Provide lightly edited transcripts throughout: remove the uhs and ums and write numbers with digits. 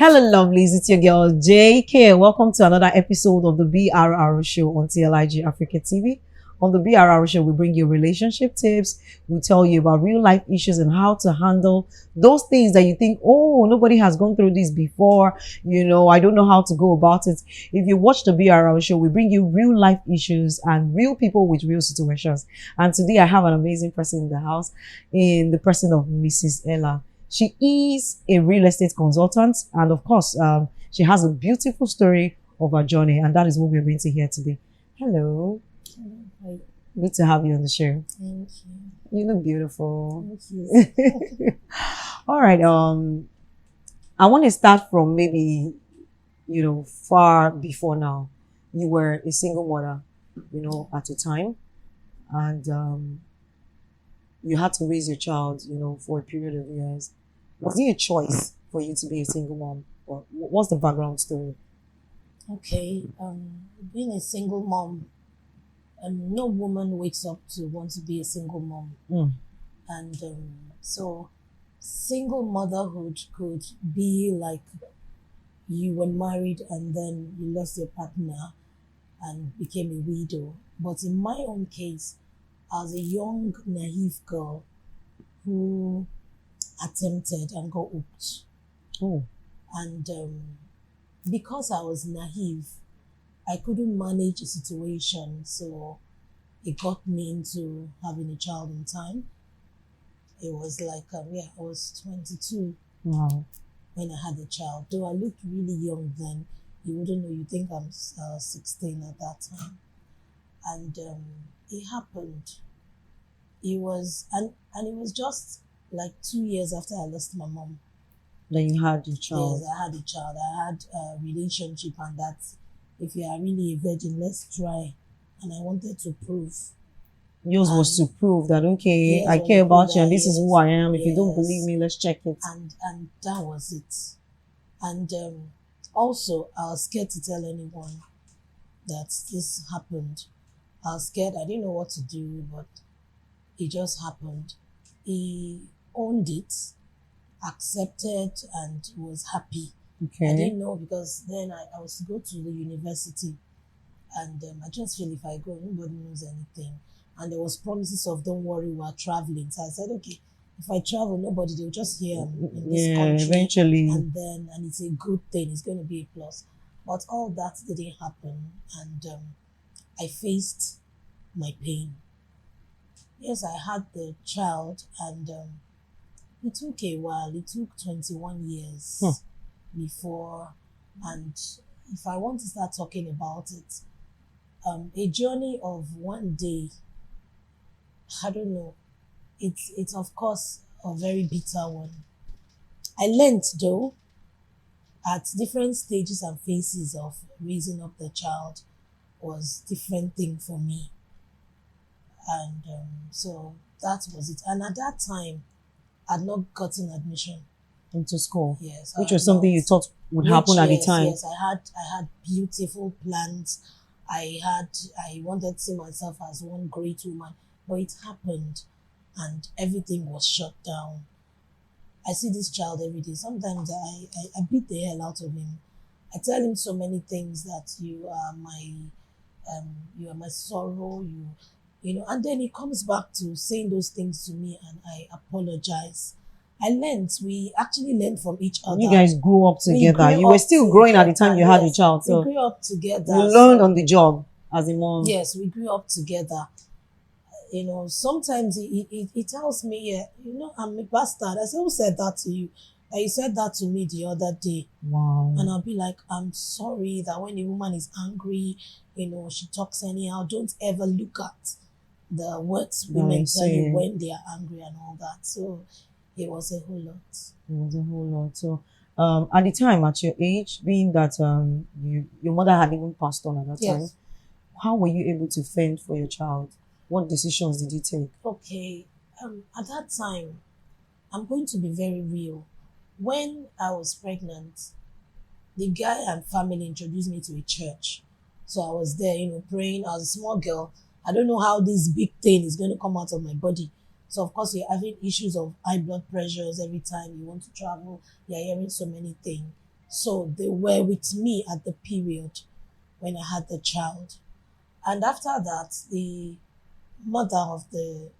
Hello, lovelies. It's your girl JK. Welcome to another episode of the BRR Show on Elayeh Africa TV. On the BRR Show, we bring you relationship tips. We tell you about real life issues and how to handle those things that you think, oh, nobody has gone through this before. I don't know how to go about it. If you watch the BRR Show, we bring you real life issues and real people with real situations. And today I have an amazing person in the house, in the person of Mrs. Elayeh. She is a real estate consultant, and of course, she has a beautiful story of her journey, and that is what we're going to hear today. Hello. Hi. Good to have you on the show. Thank you. You look beautiful. Thank you. All right. I want to start from maybe, far before now. You were a single mother, at a time, and you had to raise your child, for a period of years. Was it a choice for you to be a single mom, or what's the background story? Okay. Being a single mom, no woman wakes up to want to be a single mom, and so single motherhood could be like you were married and then you lost your partner and became a widow. But in my own case, I was a young, naive girl who attempted and got hooked. Oh, And because I was naive, I couldn't manage a situation. So it got me into having a child in time. It was like, I was 22 wow. when I had a child. Though I looked really young then, you wouldn't know, you think I'm 16 at that time. And it happened. It was, and it was just like 2 years after I lost my mom. Then you had your child. Yes, I had a child. I had a relationship, and that if you are really a virgin, let's try. And I wanted to prove. Yours was to prove that, okay, Yes, I was care to about prove you and that, this is who yes, I am. If you don't yes. believe me, let's check it. And that was it. And also, I was scared to tell anyone that this happened. I was scared. I didn't know what to do, but it just happened. He owned it, accepted, and was happy. Okay. I didn't know, because then I was to go to the university, and I just feel if I go, nobody knows anything. And there was promises of, don't worry, we're traveling. So I said, okay, if I travel, nobody, they'll just hear I'm in this country. Eventually. And it's a good thing. It's going to be a plus. But all that didn't happen, and I faced my pain. Yes, I had the child, and it took a while. It took 21 years before, and if I want to start talking about it, a journey of one day, I don't know, it's of course a very bitter one. I learned, though, at different stages and phases of raising up the child was different thing for me. And so that was it. And at that time, I'd not gotten admission. Into school. Yes. Which was something you thought would happen at the time. Yes, I had beautiful plans. I wanted to see myself as one great woman, but it happened and everything was shut down. I see this child every day. Sometimes I beat the hell out of him. I tell him so many things, that you are my sorrow, and then he comes back to saying those things to me, and I apologize. We actually learned from each other. You guys grew up together. You grew were up still growing at the together, time you had a yes. child. So we grew up together. you learned on the job as a mom. Yes, we grew up together. Sometimes he tells me, I'm a bastard. I said, who said that to you? And he said that to me the other day. Wow. And I'll be like, I'm sorry that when a woman is angry, she talks anyhow. Don't ever look at the words women tell you when they are angry and all that. So it was a whole lot. It was a whole lot. So at the time, at your age, being that your mother had even passed on at that time, how were you able to fend for your child? What decisions did you take? Okay, at that time, I'm going to be very real. When I was pregnant, the guy and family introduced me to a church. So I was there, praying. I was a small girl. I don't know how this big thing is going to come out of my body. So of course you're having issues of high blood pressures every time you want to travel. You're hearing so many things. So they were with me at the period when I had the child. And after that, the mother of the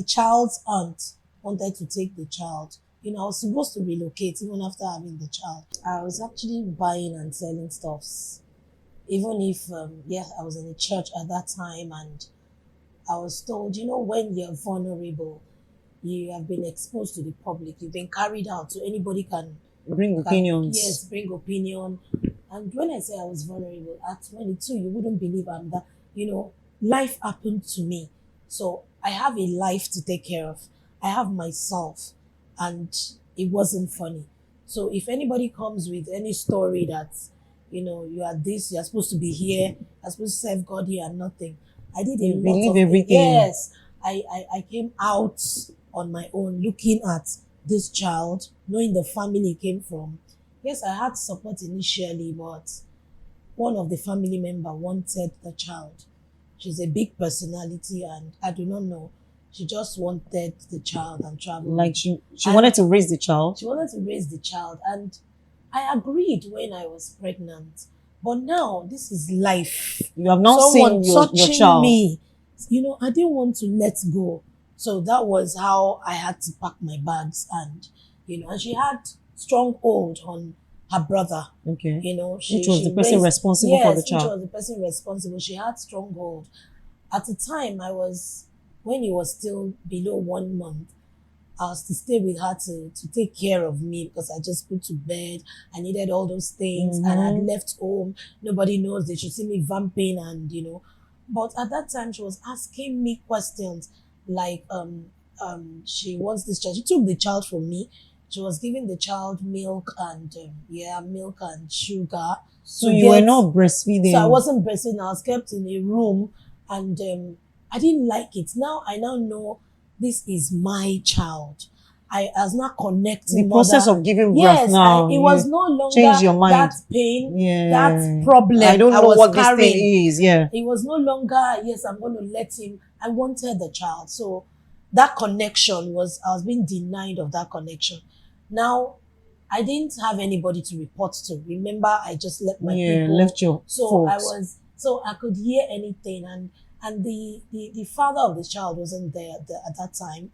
child's aunt wanted to take the child. I was supposed to relocate even after having the child. I was actually buying and selling stuffs. Even if, I was in a church at that time, and I was told, when you're vulnerable, you have been exposed to the public, you've been carried out, so anybody Bring opinions. yes, bring opinion. And when I say I was vulnerable at 22, you wouldn't believe I'm that, life happened to me. So I have a life to take care of. I have myself, and it wasn't funny. So if anybody comes with any story that, you are this, you're supposed to be here, you're supposed to serve God here and nothing. I did a lot believe of everything. Yes. I came out on my own looking at this child, knowing the family he came from. Yes, I had support initially, but one of the family member wanted the child. She's a big personality, and I do not know. She just wanted the child and travel. Like she wanted to raise the child. She wanted to raise the child, and I agreed when I was pregnant. But now this is life. You have not Someone seen your touching child. me. I didn't want to let go. So that was how I had to pack my bags, and and she had strong hold on her brother. Okay. Which was the person responsible for the child? Which was the person responsible. She had strong hold. At the time, when he was still below 1 month, I was to stay with her to take care of me because I just put to bed. I needed all those things, and I'd left home. Nobody knows. They should see me vamping, and But at that time, she was asking me questions like, she wants this child. She took the child from me. She was giving the child milk and milk and sugar. So you were not breastfeeding. So I wasn't breastfeeding. I was kept in a room, and I didn't like it. I now know this is my child. I was not connecting. The process of giving birth yes, now. It was no longer change your mind. that pain, Yeah. that problem. I don't know what carrying. this thing is. Yeah. It was no longer, yes, I'm going to let him. I wanted the child. So that connection I was being denied of that connection. Now, I didn't have anybody to report to. Remember, I just left my people. Left your folks. So I could hear anything, and the father of the child wasn't there at that time.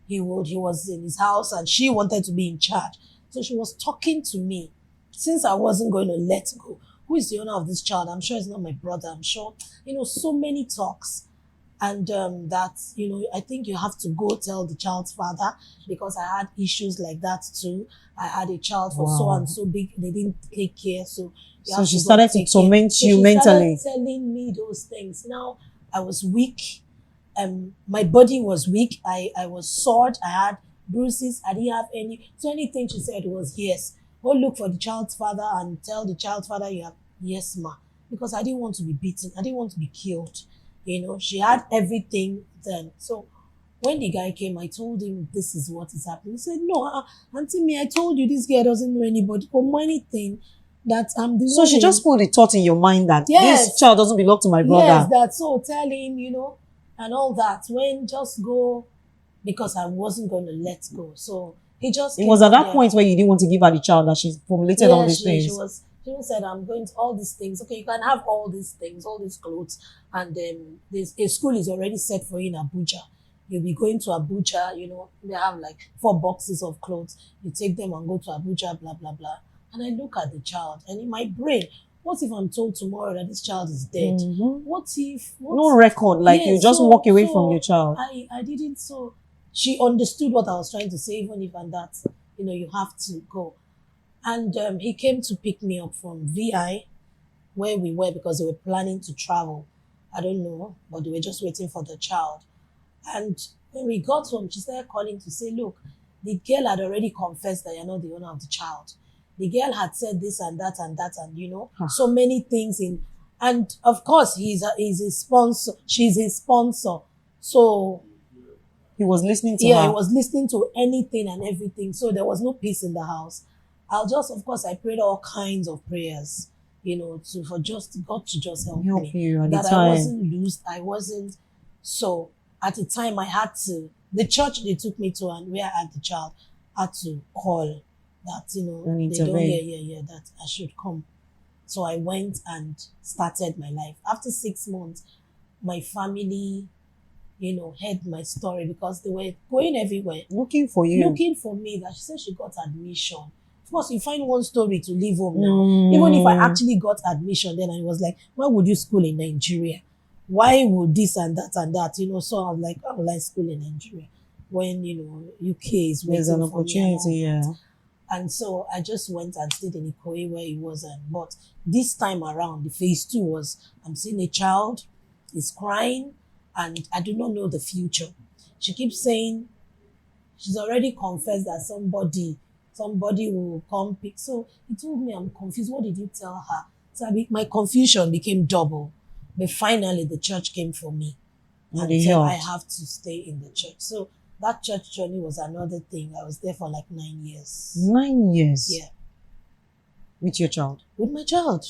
He was in his house, and she wanted to be in charge. So she was talking to me. Since I wasn't going to let go, who is the owner of this child? I'm sure it's not my brother. I'm sure, so many talks. And that, I think you have to go tell the child's father, because I had issues like that too. I had a child for so and so big, they didn't take care. So she started to torment you mentally. She started telling me those things. Now I was weak. My body was weak. I was sore. I had bruises. I didn't have any. So anything she said was yes. Go look for the child's father and tell the child's father you have. Yes, ma. Because I didn't want to be beaten. I didn't want to be killed. She had everything then. So when the guy came, I told him this is what is happening. He said, no, Auntie me, I told you this girl doesn't know anybody or anything. That I'm the So she just put the thought in your mind that this child doesn't belong to my brother. Yes, that's so. Tell him, and all that. When just go, because I wasn't going to let go. So he just. It was at that point where you didn't want to give her the child that she formulated all these things. She said, I'm going to all these things. Okay, you can have all these things, all these clothes. And a school is already set for you in Abuja. You'll be going to Abuja, they have like 4 boxes of clothes. You take them and go to Abuja, blah, blah, blah. And I look at the child, and in my brain, what if I'm told tomorrow that this child is dead? What if... no record, like you just walk away from your child. I didn't, so she understood what I was trying to say, even if and that, you have to go. And he came to pick me up from VI, where we were, because they were planning to travel. I don't know, but they were just waiting for the child. And when we got home, she started calling to say, look, the girl had already confessed that you're not the owner of the child. The girl had said this and that and that, and so many things and of course he's his sponsor, she's his sponsor. So he was listening to her. Yeah, he was listening to anything and everything. So there was no peace in the house. I prayed all kinds of prayers, for just God to just help me. You at that the time. I wasn't loosed. I wasn't. So at the time I had to, the church they took me to and where I had the child, had to call that, And they don't, intervene. that I should come. So I went and started my life. After 6 months, my family, heard my story because they were going everywhere Looking for you. looking for me. That she said she got admission. Of course, you find one story to leave home now. Even if I actually got admission, then I was like, why would you school in Nigeria? Why would this and that and that? So I was like, I would like school in Nigeria when UK is There's an waiting for me and all opportunity, yeah. that. And so I just went and stayed in Ikoyi where he was. But this time around, the phase 2 was, I'm seeing a child, is crying, and I do not know the future. She keeps saying she's already confessed that somebody will come pick. So he told me, I'm confused. What did you tell her? So my confusion became double. But finally, the church came for me And and they said I helped. have to stay in the church. So that church journey was another thing. I was there for like 9 years. 9 years. Yeah. With your child. With my child.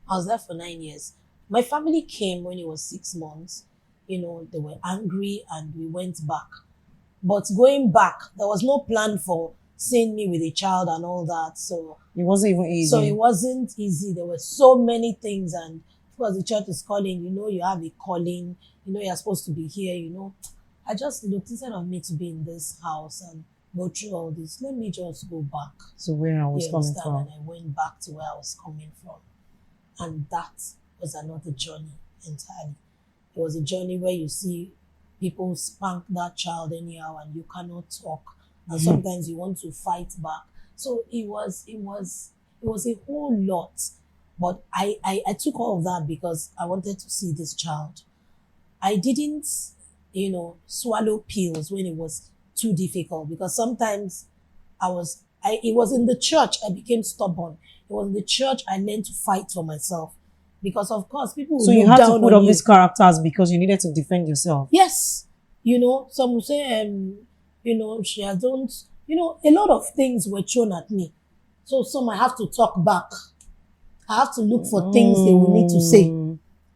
I was there for 9 years. My family came when he was 6 months. They were angry and we went back. But going back, there was no plan for seeing me with a child and all that. So It wasn't even easy. it wasn't easy. There were so many things. And of course, the church is calling. You have a calling. You're supposed to be here. I just looked, instead of me to be in this house and go through all this, let me just go back. So where I was You coming understand? from. And I went back to where I was coming from. And that was another journey entirely. It was a journey where you see people spank that child anyhow and you cannot talk. And sometimes you want to fight back. So it was a whole lot. But I took all of that because I wanted to see this child. I didn't, swallow pills when it was too difficult, because sometimes it was in the church I became stubborn. It was in the church I learned to fight for myself. Because of course people will So you look had to down put on up you. these characters because you needed to defend yourself. Yes. Some will say, she don't, a lot of things were thrown at me. So some I have to talk back. I have to look for things they will need to say.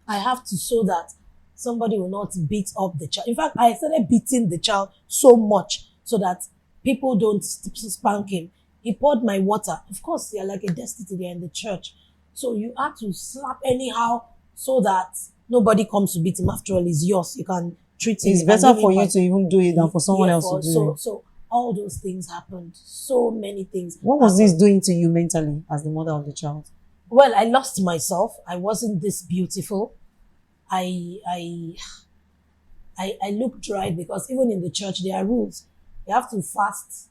I have to, so that somebody will not beat up the child. In fact, I started beating the child so much so that people don't spank him. He poured my water. Of course, they're like a destitute, they're in the church. So you have to slap anyhow so that nobody comes to beat him. After all, it's yours. You can treat him. It's You can better give for him you to even do it than for someone else to do it. So all those things happened. So many things. What was happened. this doing to you mentally as the mother of the child? Well, I lost myself. I wasn't this beautiful. I looked dry, because even in the church there are rules. You have to fast.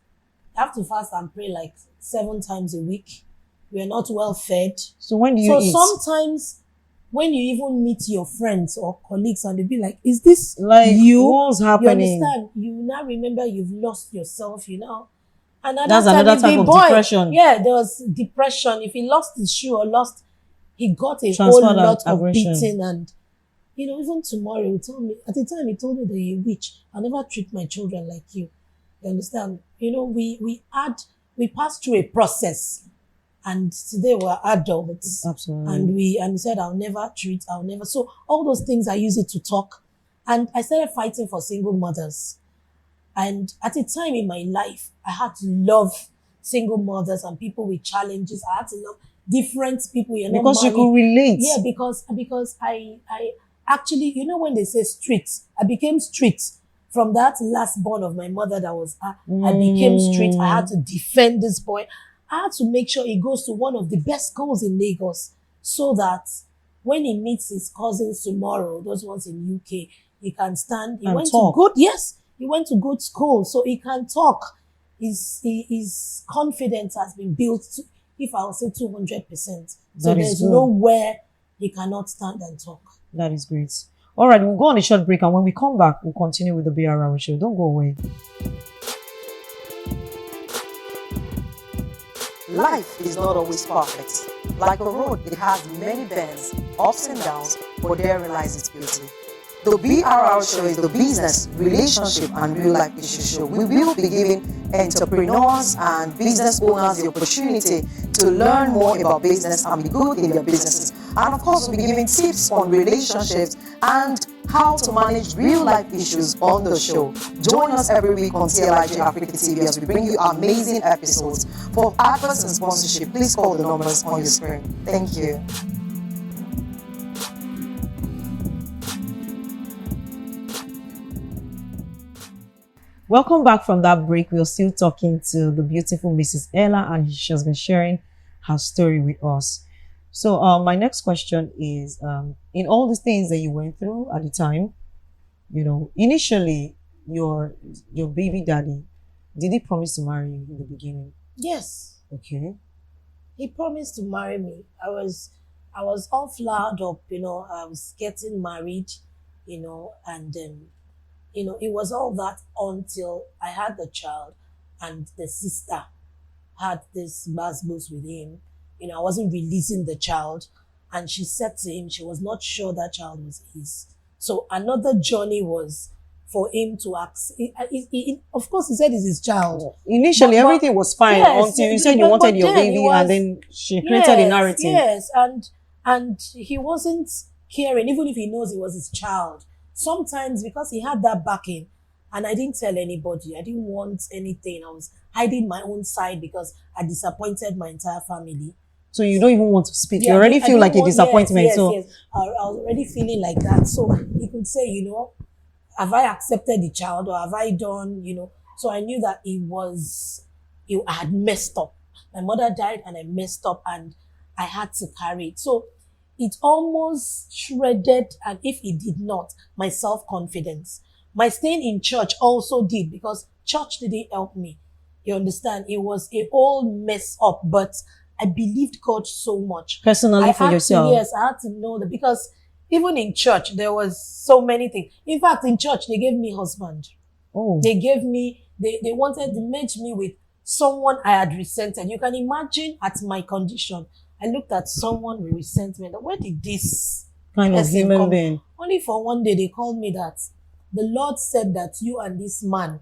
You have to fast and pray like 7 times a week. We are not well fed. So when do you eat? Sometimes when you even meet your friends or colleagues and they be like, is this Like, you? what's happening? You understand? You now remember you've lost yourself, And That's another type of depression. Yeah, there was depression. If he lost his shoe or he got a Transfer whole that lot of aggression. beating. And, even tomorrow he told me, at the time he told me that you're a witch. I'll never treat my children like you. You understand? We passed through a process. And today we're adults. Absolutely. And he said, I'll never. So all those things I use it to talk. And I started fighting for single mothers. And at a time in my life, I had to love single mothers and people with challenges. I had to love different people. Because you could relate. Yeah, because I actually, when they say street, I became street. From that last born of my mother that was, I became street. I had to defend this boy. I had to make sure he goes to one of the best schools in Lagos, so that when he meets his cousins tomorrow, those ones in UK, he can stand. He went to good school, so he can talk. His confidence has been built to, if I'll say 200%. So there's nowhere he cannot stand and talk. That is great. All right, we'll go on a short break, and when we come back, we'll continue with the BRR show. Don't go away. Life is not always perfect. Like a road, it has many bends, ups and downs, but therein lies its beauty. The BRR show is the business, relationship, and real life issue show. We will be giving entrepreneurs and business owners the opportunity to learn more about business and be good in their businesses. And of course, we'll be giving tips on relationships and how to manage real-life issues on the show. Join us every week on TLIG Africa TV as we bring you amazing episodes. For adverts and sponsorship, please call the numbers on your screen. Thank you. Welcome back from that break. We're still talking to the beautiful Mrs. Elayeh, and she has been sharing her story with us. So my next question is, in all the things that you went through at the time, initially your baby daddy, did he promise to marry you in the beginning? Yes. Okay. He promised to marry me. I was all flowered up, I was getting married, and it was all that until I had the child and the sister had this bus with him. I wasn't releasing the child, and she said to him she was not sure that child was his. So another journey was for him to ask. Of course, he said it's his child. Initially, everything was fine until you said you wanted your baby, and then she created a narrative. Yes, and he wasn't caring, even if he knows it was his child. Sometimes because he had that backing, and I didn't tell anybody. I didn't want anything. I was hiding my own side because I disappointed my entire family. So you don't even want to speak. You already feel like a disappointment. Yes. I was already feeling like that. So he could say, have I accepted the child or have I done, So I knew that I had messed up. My mother died and I messed up and I had to carry it. So it almost shredded, and if it did not, my self-confidence. My staying in church also did, because church didn't help me. You understand? It was a whole mess up, but I believed God so much. Personally for yourself? Yes, I had to know that, because even in church, there was so many things. In fact, in church, they gave me husband. Oh. They gave me, they wanted to merge me with someone I had resented. You can imagine at my condition, I looked at someone with resentment. Where did this kind of human being? Only for one day, they called me that the Lord said that you and this man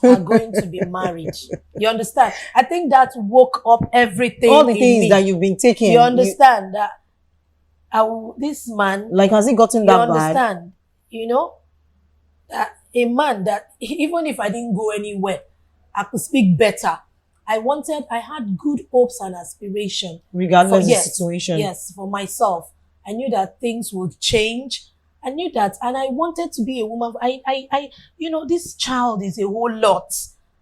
are going to be married. You understand? I think that woke up everything. All the things me. that you've been taking. You understand that this man. Like, has he gotten that bad? You understand? That a man that even if I didn't go anywhere, I could speak better. I had good hopes and aspiration. Regardless of the situation. Yes, for myself. I knew that things would change. I knew that, and I wanted to be a woman. This child is a whole lot,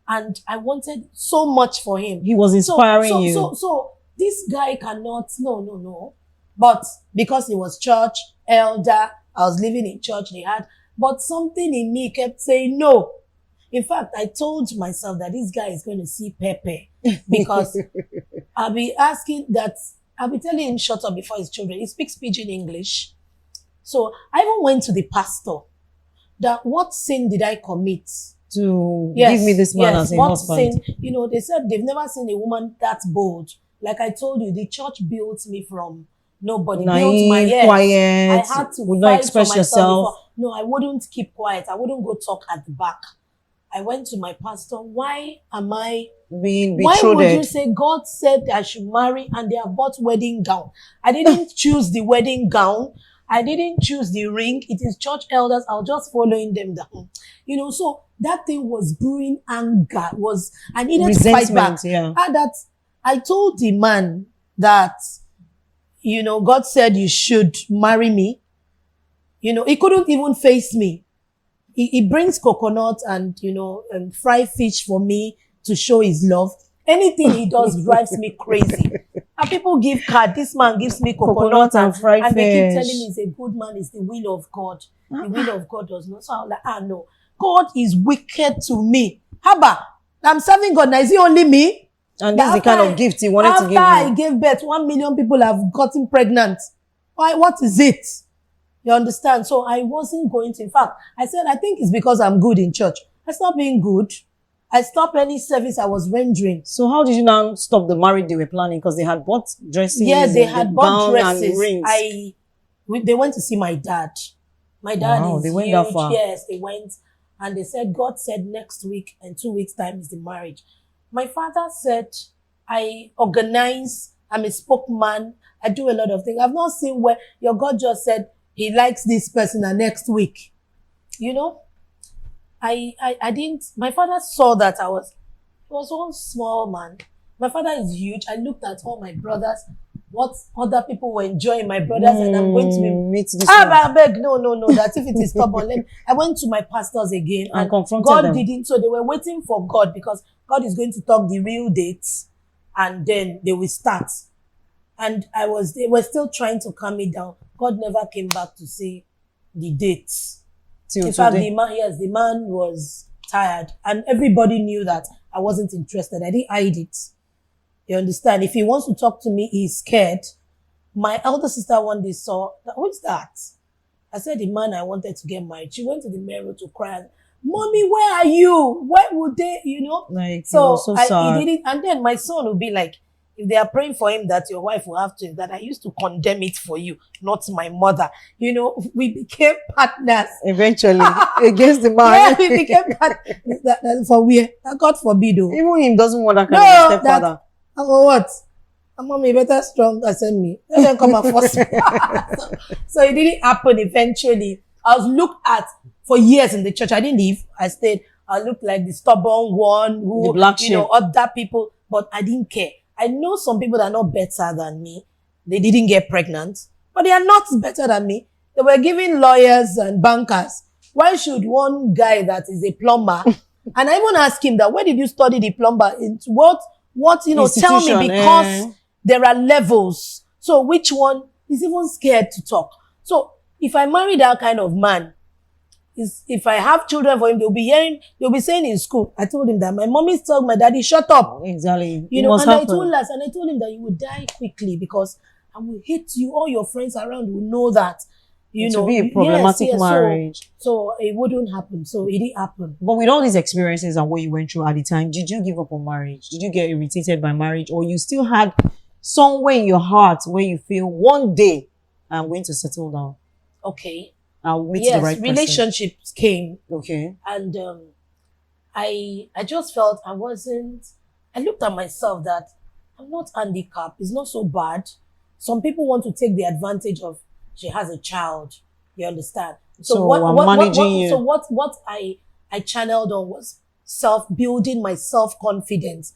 and I wanted so much for him. He was inspiring you. So this guy cannot, no. But because he was church elder, I was living in church, but something in me kept saying no. In fact, I told myself that this guy is going to see Pepe, because I'll be telling him shut up before his children. He speaks pidgin English. So I even went to the pastor that what sin did I commit to give me this man as a husband? Sin, they said they've never seen a woman that bold. Like I told you, the church built me from nobody. Naive, quiet, I had to would not express yourself. No, I wouldn't keep quiet. I wouldn't go talk at the back. I went to my pastor. Why am I being betrothed? Why would you say God said I should marry and they have bought wedding gown? I didn't choose the wedding gown. I didn't choose the ring. It is church elders. I was just following them down. So that thing was brewing anger. I needed to fight back. Yeah. I told the man that, God said you should marry me. He couldn't even face me. He brings coconut and fried fish for me to show his love. Anything he does drives me crazy. And people give card. This man gives me coconut and fried fish. And they keep telling me he's a good man. It's the will of God. The will of God does not. So I'm like, no. God is wicked to me. Haba, I'm serving God. Now is it only me? And this is the kind of gift he wanted to give you. After I gave birth, 1 million people have gotten pregnant. Why? What is it? You understand? So I wasn't going to. In fact, I said, I think it's because I'm good in church. I stopped being good. I stopped any service I was rendering. So how did you now stop the marriage they were planning? Because they had bought dresses. Yeah, they had bought dresses. And rings. They went to see my dad. My dad is they went huge. That far. Yes, they went. And they said, God said next week and 2 weeks' time is the marriage. My father said, I organize. I'm a spokesman. I do a lot of things. I've not seen where your God just said, he likes this person, and next week, you know, I didn't, my father saw that he was one small man. My father is huge. I looked at all my brothers, what other people were enjoying, my brothers, and I'm going to be, meet this I beg, no, that if it is stubborn, I went to my pastors again, and confronted God them. didn't, so they were waiting for God, because God is going to talk the real dates, and then they will start. And they were still trying to calm me down. God never came back to say the dates. Till In fact, today. the man was tired, and everybody knew that I wasn't interested. I didn't hide it. You understand? If he wants to talk to me, he's scared. My elder sister one day saw, who's that? I said, the man I wanted to get married. She went to the mirror to cry. Mommy, where are you? Where would they, you know? Like, So, so he sad. didn't, and then my son would be like, if they are praying for him that your wife will have twins, that I used to condemn it for you, not my mother. You know, we became partners. Eventually, against the man. Yeah, we became partners. For where? God forbid. Even him doesn't want that kind No, of stepfather. Oh, what? Mommy, better strong than send me. Let them come and force me. So it didn't happen eventually. I was looked at for years in the church. I didn't leave. I stayed. I looked like the stubborn one who, The black you know, sheep. other people, but I didn't care. I know some people that are not better than me. They didn't get pregnant, but they are not better than me. They were giving lawyers and bankers. Why should one guy that is a plumber, and I even asked him that, where did you study the plumber? Into what, you know, tell me, Institution, because there are levels. So which one is even scared to talk? So if I marry that kind of man, if I have children for him, they'll be saying in school, I told him that my mommy told my daddy, shut up. Exactly. You It know, must and happen. I told him that you will die quickly, because I will hate you. All your friends around will know that. You It know, will be a problematic yes. marriage. So it wouldn't happen. So it didn't happen. But with all these experiences and what you went through at the time, did you give up on marriage? Did you get irritated by marriage? Or you still had somewhere in your heart where you feel one day I'm going to settle down? Okay. I'll meet Yes, the right person. relationships came, Okay. and I just felt I looked at myself that I'm not handicapped. It's not so bad. Some people want to take the advantage of, she has a child. You understand? So I'm managing you. So what I channeled on was building my self-confidence.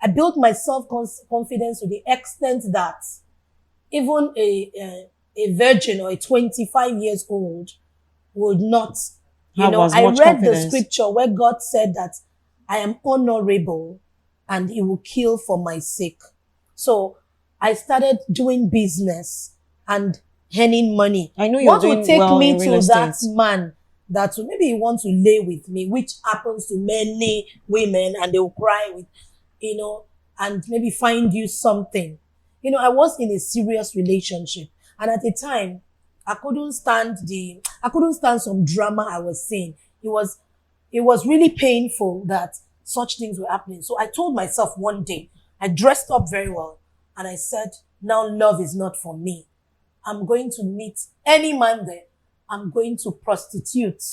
I built my self-confidence to the extent that even a virgin or a 25 years old would not, you Have know, as I much read the confidence. scripture where God said that I am honorable and he will kill for my sake. So I started doing business and earning money. I know you're What doing would take well me in real to that estate. man that will maybe want to lay with me, which happens to many women, and they will cry with, you know, and maybe find you something. You know, I was in a serious relationship, and at the time, I couldn't stand some drama I was seeing. It was really painful that such things were happening. So I told myself one day, I dressed up very well, and I said, now love is not for me. I'm going to meet any man there. I'm going to prostitute.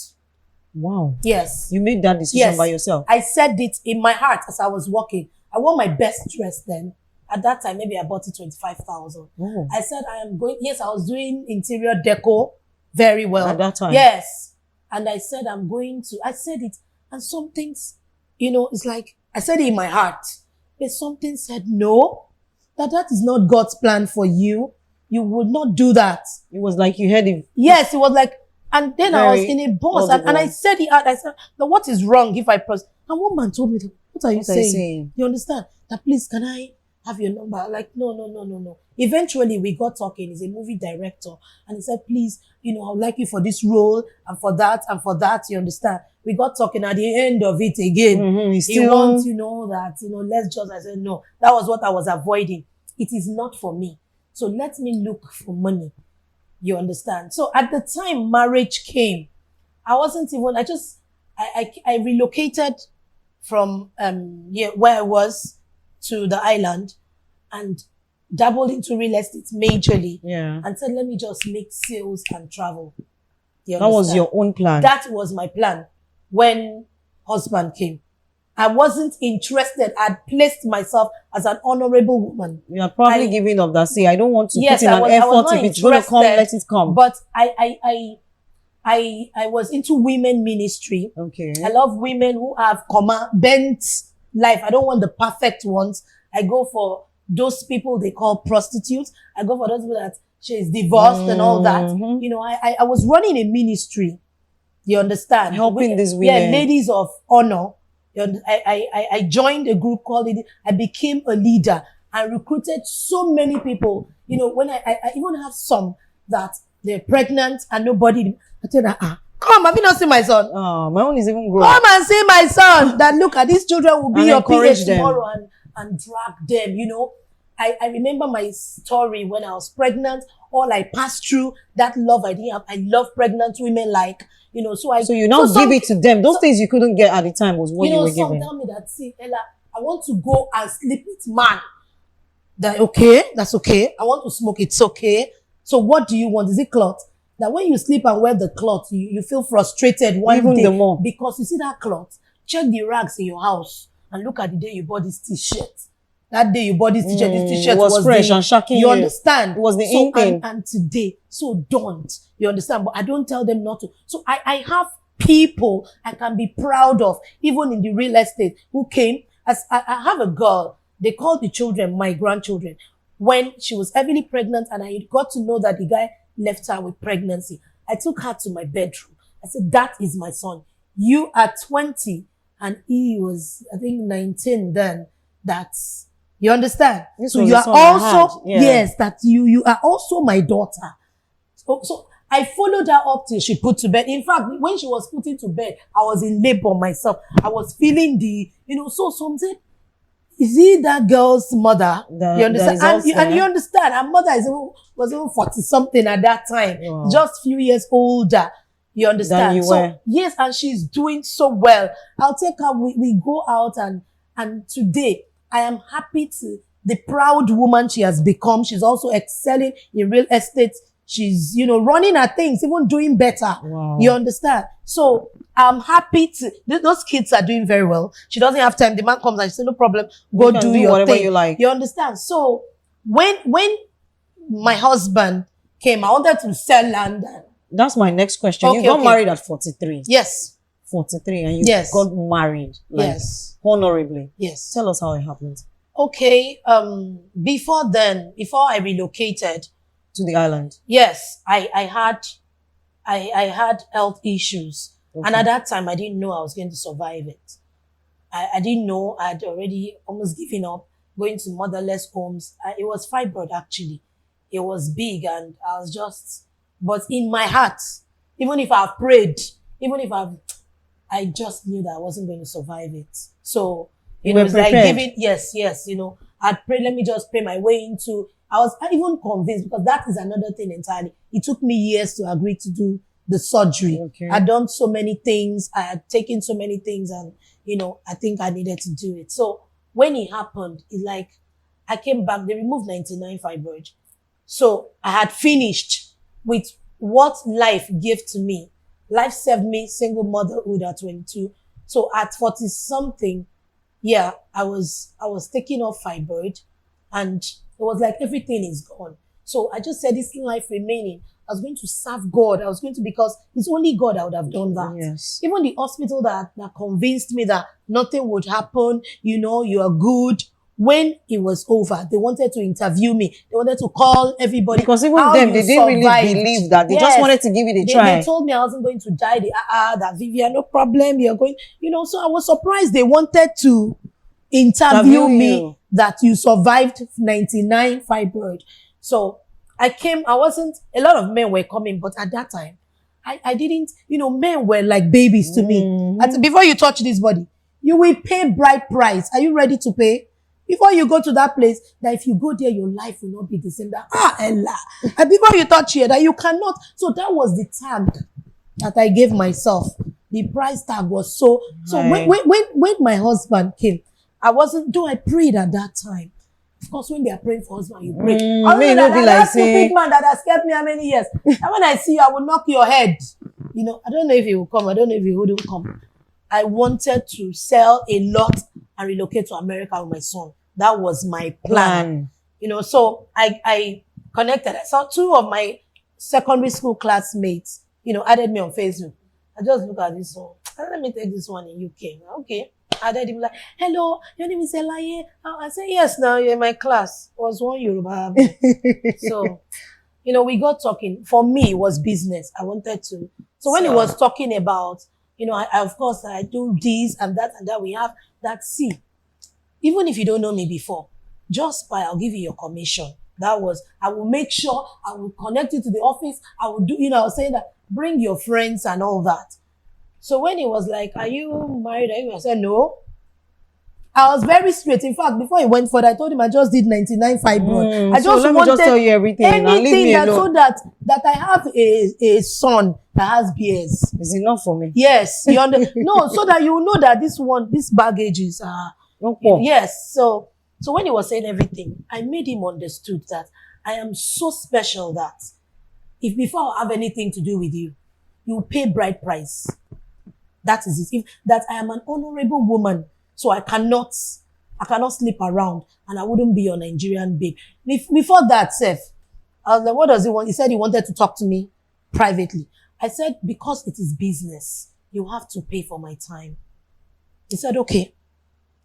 Wow. Yes. You made that decision by yourself. I said it in my heart as I was walking. I wore my best dress then. At that time, maybe I bought it 25,000. Oh. I said, I was doing interior deco very well. At that time? Yes. And I said, I said it. And some things, you know, it's like, I said it in my heart. But something said, no, that is not God's plan for you. You would not do that. It was like you had it. Yes, it was like, and then I was Very in a bus, and I said it out. I said, now what is wrong if I press? And one man told me, what are you saying? You understand? That please, can I have your number? Like, no. Eventually, we got talking. He's a movie director. And he said, please, you know, I would like you for this role and for that and for that. You understand? We got talking at the end of it again. Mm-hmm. He wants, you know, that, you know, let's just, I said, no, that was what I was avoiding. It is not for me. So let me look for money. You understand? So at the time marriage came, I relocated from, where I was to the island and dabbled into real estate majorly. Yeah. And said, let me just make sales and travel. That was your own plan. That was my plan when husband came. I wasn't interested. I'd placed myself as an honorable woman. You are probably giving up that. Say, I don't want to put in I was effort. not If it's going to come, let it come. But I was into women ministry. Okay. I love women who have bent life. I don't want the perfect ones. I go for those people they call prostitutes. I go for those people that she's divorced and all that. You know, I was running a ministry. You understand? Helping these women. Yeah, ladies of honor. I joined a group called it. I became a leader and recruited so many people. You know, when I even have some that they're pregnant and nobody, I tell them, come, have you not seen my son? Oh, my own is even grown. Come and see my son. That look at these children will be your PA tomorrow and drag them, you know. I remember my story when I was pregnant, all I passed through, that love I didn't have. I love pregnant women like, you know, so you now give it to them. Those things you couldn't get at the time was what you were giving. Some tell me that, see, Ella, I want to go and sleep with man. That okay, that's okay. I want to smoke, it's okay. So what do you want? Is it cloth? That when you sleep and wear the cloth, you feel frustrated one day. More. Because you see that cloth, check the rags in your house and look at the day you bought this t-shirt. That day you bought this t-shirt, this t-shirt was fresh and shocking. You understand? It was the in thing. And today, so don't. You understand? But I don't tell them not to. So I have people I can be proud of, even in the real estate, who came. As I have a girl, they called the children my grandchildren. When she was heavily pregnant and I got to know that the guy left her with pregnancy, I took her to my bedroom. I said, that is my son. You are 20 and he was, I think, 19 then. That's, you understand? So you are also, yes, that you are also my daughter. So I followed her up till she put to bed. In fact, when she was putting to bed, I was in labor myself. I was feeling so some said, is he that girl's mother? You understand? And you understand, her mother was even 40 something at that time. Wow. Just few years older. You understand? You were. Yes, and she's doing so well. I'll take her, we go out and today I am happy to the proud woman she has become. She's also excelling in real estate. She's, running her things, even doing better. Wow. You understand? So I'm happy to, those kids are doing very well. She doesn't have time. The man comes and she says, no problem. Go do your whatever thing. You like. You understand? So when my husband came, I wanted to sell land. That's my next question. You got married at 43. Yes. 43 and you got married. Honorably. Yes. Tell us how it happened. Okay. Before I relocated to the island. Yes, I had health issues. Okay. And at that time, I didn't know I was going to survive it. I didn't know. I had already almost given up going to motherless homes. It was fibroid, actually. It was big and I was just, but in my heart, even if I've prayed, I just knew that I wasn't going to survive it. So, it's like giving, yes, I'd prayed, let me just pray my way into, I was even convinced, because that is another thing entirely. It took me years to agree to do the surgery. Okay. I'd done so many things. I had taken so many things and, I think I needed to do it. So when it happened, it's like I came back, they removed 99 fibroid. So I had finished with what life gave to me. Life served me single motherhood at 22. So at 40 something, I was taking off fibroid and it was like everything is gone. So I just said this life remaining, I was going to serve God. Because it's only God that would have done that. Yes. Even the hospital that convinced me that nothing would happen, you are good. When it was over, they wanted to interview me. They wanted to call everybody. Because even them, they didn't really believe that. They just wanted to give it a try. They told me I wasn't going to die. That Vivian, no problem. You're going, so I was surprised they wanted to interview me that you survived 99 fibroid. So a lot of men were coming, but at that time, I didn't, men were like babies to me. Before you touch this body, you will pay bright price. Are you ready to pay? Before you go to that place, that if you go there, your life will not be the same. Ella. And before you touch here, that you cannot. So that was the tag that I gave myself. The price tag was so when my husband came, I prayed at that time. Of course, when they are praying for husband, you pray. That stupid man that has kept me how many years. And when I see you, I will knock your head. I don't know if he will come. I don't know if he wouldn't come. I wanted to sell a lot and relocate to America with my son. That was my plan. You know, so I connected. I saw two of my secondary school classmates, you know, added me on Facebook. I just look at this one. Let me take this one in UK. Okay. Added him like, hello, your name is Elayeh. I said, yes, now you're in my class. It was one Yoruba. So, you know, we got talking. For me, it was business. I wanted to. So when he was talking about, you know, of course, I do this and that, we have that. See, even if you don't know me before, just by, I'll give you your commission. That was, I will make sure I will connect you to the office. I will do, you know, I was saying that, bring your friends and all that. So when he was like, are you married? I said, no. I was very straight. In fact, before he went further, I told him I just did 99 fibroid. I just so let me just tell you everything. Anything that so that I have a son that has BS. Is enough for me? Yes. No, so that you know that this baggage is okay. Yes. So when he was saying everything, I made him understood that I am so special that if before I have anything to do with you, you pay bride price. That is it. That I am an honorable woman. So I cannot sleep around and I wouldn't be your Nigerian babe. Before that, Seth, I was like, what does he want? He said he wanted to talk to me privately. I said, because it is business, you have to pay for my time. He said, okay.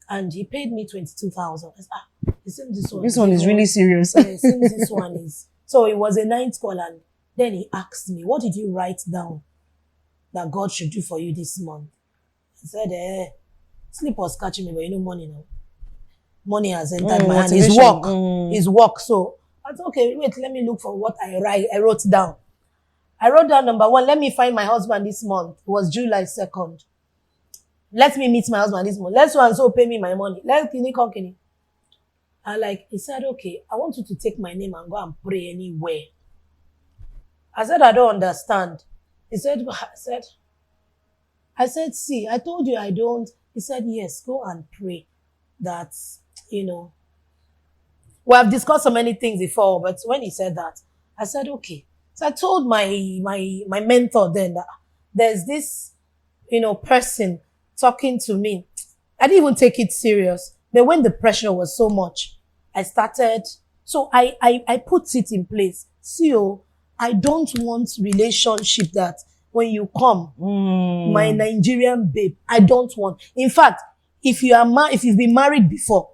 And he paid me 22,000. I said, it seems this one is really serious. Yeah, it seems this one is. So it was a night call and then he asked me, what did you write down that God should do for you this month? I said, sleep was catching me, but you know money now. Money has entered my hand. It's work. It's work. So I thought, okay, wait, let me look for what I wrote down. I wrote down number one, let me find my husband this month. It was July 2nd. Let me meet my husband this month. Let's so and so pay me my money. Let me come. And he said, okay, I want you to take my name and go and pray anywhere. I said, I don't understand. He said, I said, see, I told you I don't. He said, yes, go and pray that, you know. We have discussed so many things before, but when he said that, I said, okay. So I told my mentor then that there's this, you know, person talking to me. I didn't even take it serious. But when the pressure was so much, I started, so I put it in place. See, I don't want relationship that when you come, my Nigerian babe, I don't want. In fact, if you've been married before,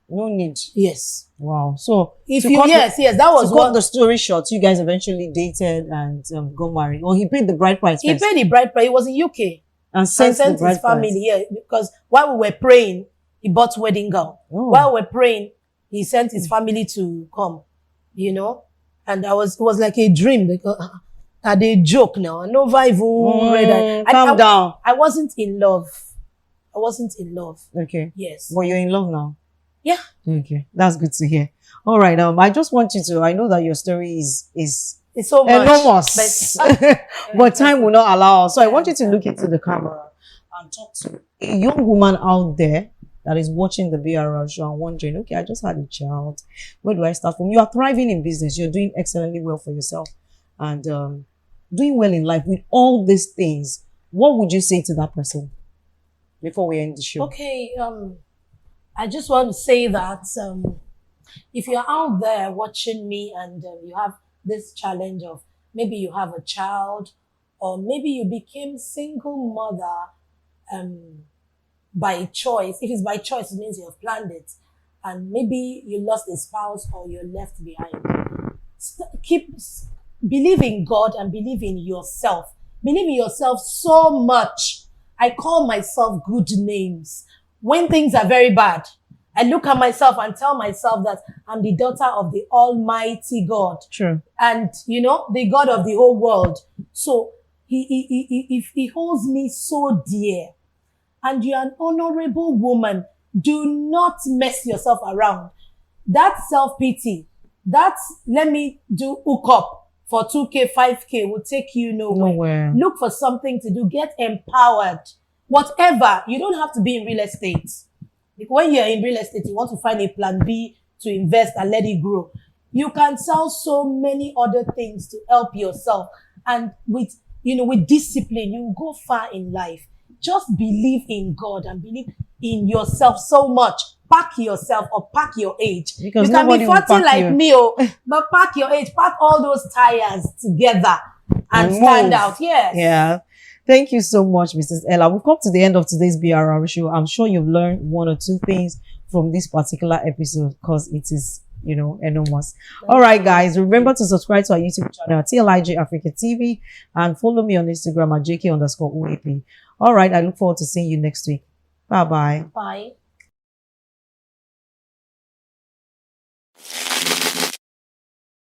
no need. Yes. Wow. So yes, that was what the story short. You guys eventually dated and got married. Or he paid the bride price. He paid the bride price. He was in UK and sent his family. Yeah, because while we were praying, he bought wedding gown. Oh. While we were praying, he sent his family to come. You know, and it was like a dream. Like a joke now. No vibe. Calm down. I wasn't in love. Okay. Yes. But you're in love now. Yeah. Okay. That's good to hear. All right. I just want you to, I know that your story is it's so enormous, but time will not allow us. So I want you to look into the camera and talk to a young woman out there that is watching the BRR show and wondering, okay, I just had a child. Where do I start from? You are thriving in business. You're doing excellently well for yourself and doing well in life with all these things. What would you say to that person before we end the show? Okay. I just want to say that if you're out there watching me and you have this challenge of maybe you have a child or maybe you became single mother by choice. If it's by choice, it means you have planned it. And maybe you lost a spouse or you're left behind. Believe in God and believe in yourself. Believe in yourself so much. I call myself good names. When things are very bad, I look at myself and tell myself that I'm the daughter of the Almighty God. True. And, you know, the God of the whole world. So he holds me so dear. And you're an honorable woman. Do not mess yourself around. That self-pity, let me do hook up for 2K, 5K will take you nowhere. Look for something to do. Get empowered. Whatever. You don't have to be in real estate. When you're in real estate, you want to find a plan B to invest and let it grow. You can sell so many other things to help yourself. And with discipline, you will go far in life. just believe in God and believe in yourself so much. Pack yourself or pack your age. Because you can be nobody will 40 pack like you. me, but pack your age, pack all those tires together and And stand move. out. Yes. Yeah. Thank you so much, Mrs. Ella. We've come to the end of today's BRR show. I'm sure you've learned one or two things from this particular episode because it is, enormous. All right, guys. Remember to subscribe to our YouTube channel, Elayeh Africa TV, and follow me on Instagram at JK_OAP. All right. I look forward to seeing you next week. Bye-bye. Bye.